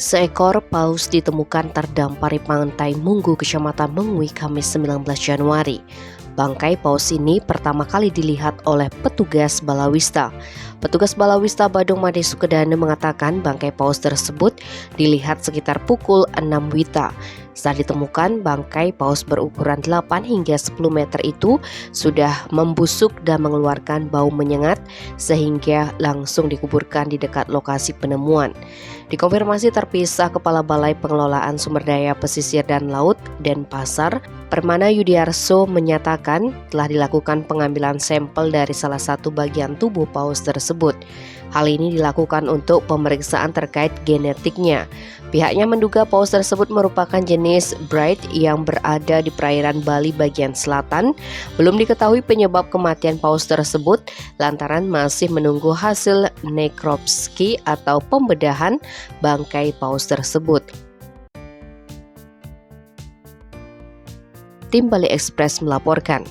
Seekor paus ditemukan terdampar di pantai Munggu, Kecamatan Mengwi, Kamis 19 Januari. Bangkai paus ini pertama kali dilihat oleh petugas Balawista. Petugas Balawista Badung Made Sukedane mengatakan bangkai paus tersebut dilihat sekitar pukul 6 WITA. Saat ditemukan, bangkai paus berukuran 8 hingga 10 meter itu sudah membusuk dan mengeluarkan bau menyengat sehingga langsung dikuburkan di dekat lokasi penemuan. Dikonfirmasi terpisah Kepala Balai Pengelolaan Sumber Daya Pesisir dan Laut Denpasar, Permana Yudiarso menyatakan telah dilakukan pengambilan sampel dari salah satu bagian tubuh paus tersebut. Hal ini dilakukan untuk pemeriksaan terkait genetiknya. Pihaknya menduga paus tersebut merupakan jenis Bright yang berada di perairan Bali bagian selatan. Belum diketahui penyebab kematian paus tersebut lantaran masih menunggu hasil nekropsi atau pembedahan bangkai paus tersebut. Tim Bali Express melaporkan.